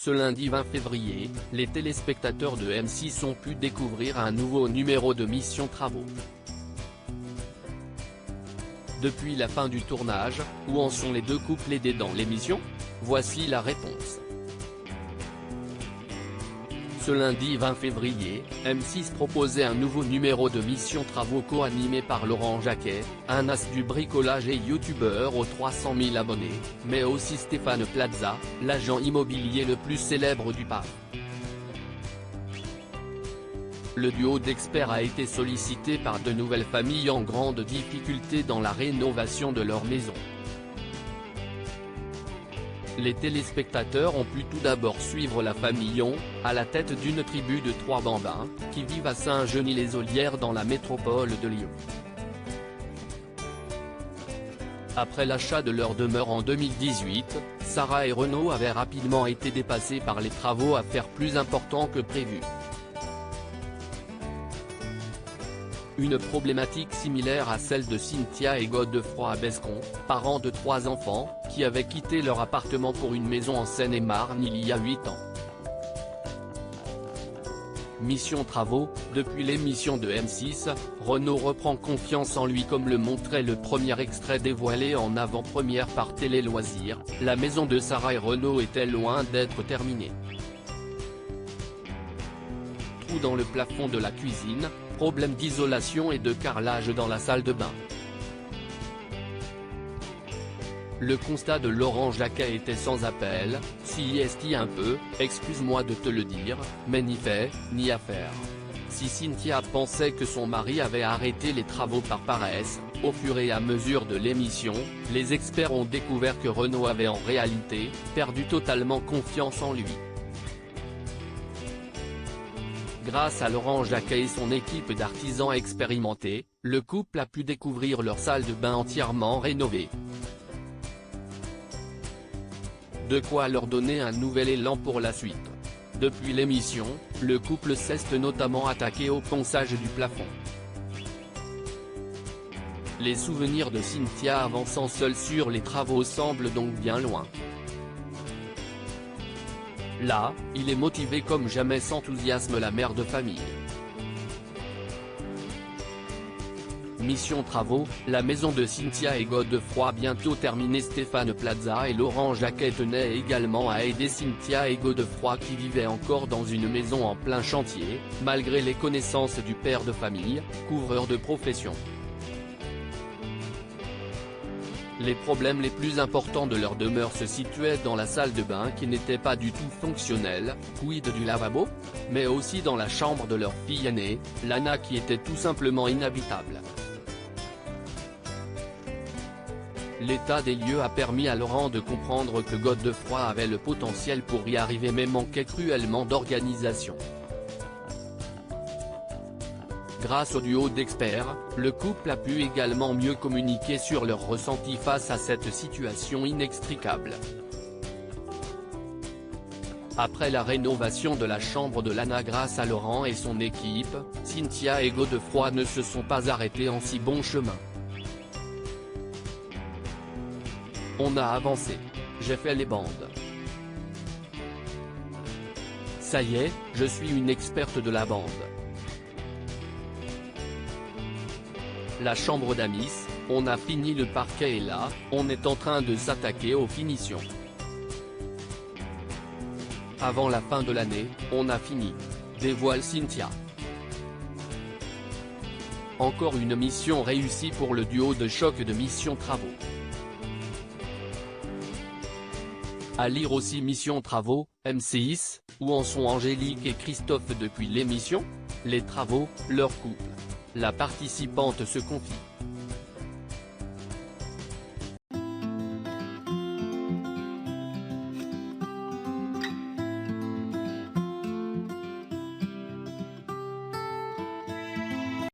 Ce lundi 20 février, les téléspectateurs de M6 ont pu découvrir un nouveau numéro de Mission Travaux. Depuis la fin du tournage, où en sont les deux couples aidés dans l'émission? Voici la réponse. Ce lundi 20 février, M6 proposait un nouveau numéro de Mission Travaux co-animé par Laurent Jacquet, un as du bricolage et youtubeur aux 300 000 abonnés, mais aussi Stéphane Plaza, l'agent immobilier le plus célèbre du parc. Le duo d'experts a été sollicité par de nouvelles familles en grande difficulté dans la rénovation de leur maison. Les téléspectateurs ont pu tout d'abord suivre la famille Yon, à la tête d'une tribu de 3 bambins, qui vivent à Saint-Genis-les-Olières dans la métropole de Lyon. Après l'achat de leur demeure en 2018, Sarah et Renaud avaient rapidement été dépassés par les travaux à faire plus importants que prévu. Une problématique similaire à celle de Cynthia et Godefroy Bescon, parents de 3 enfants, qui avaient quitté leur appartement pour une maison en Seine-et-Marne il y a 8 ans. Mission Travaux, depuis l'émission de M6, Renaud reprend confiance en lui comme le montrait le premier extrait dévoilé en avant-première par Télé Loisirs. La maison de Sarah et Renaud était loin d'être terminée. Trou dans le plafond de la cuisine, problème d'isolation et de carrelage dans la salle de bain. Le constat de Laurent Jacquet était sans appel: si est un peu, excuse-moi de te le dire, mais ni fait, ni à faire. Si Cynthia pensait que son mari avait arrêté les travaux par paresse, au fur et à mesure de l'émission, les experts ont découvert que Renaud avait en réalité perdu totalement confiance en lui. Grâce à Laurent Jacquet et son équipe d'artisans expérimentés, le couple a pu découvrir leur salle de bain entièrement rénovée. De quoi leur donner un nouvel élan pour la suite. Depuis l'émission, le couple s'est notamment attaqué au ponçage du plafond. Les souvenirs de Cynthia avançant seule sur les travaux semblent donc bien loin. Là, il est motivé comme jamais, s'enthousiasme la mère de famille. Mission Travaux, la maison de Cynthia et Godefroy bientôt terminée. Stéphane Plaza et Laurent Jacquet tenaient également à aider Cynthia et Godefroy qui vivaient encore dans une maison en plein chantier, malgré les connaissances du père de famille, couvreur de profession. Les problèmes les plus importants de leur demeure se situaient dans la salle de bain qui n'était pas du tout fonctionnelle, quid du lavabo, mais aussi dans la chambre de leur fille aînée, Lana, qui était tout simplement inhabitable. L'état des lieux a permis à Laurent de comprendre que Godefroy avait le potentiel pour y arriver mais manquait cruellement d'organisation. Grâce au duo d'experts, le couple a pu également mieux communiquer sur leur ressenti face à cette situation inextricable. Après la rénovation de la chambre de Lana grâce à Laurent et son équipe, Cynthia et Godefroy ne se sont pas arrêtés en si bon chemin. On a avancé. J'ai fait les bandes. Ça y est, je suis une experte de la bande. La chambre d'Amis, on a fini le parquet et là, on est en train de s'attaquer aux finitions. Avant la fin de l'année, on a fini. Dévoile Cynthia. Encore une mission réussie pour le duo de choc de Mission Travaux. À lire aussi Mission Travaux, M6, où en sont Angélique et Christophe depuis l'émission? Les travaux, leur couple. La participante se confie.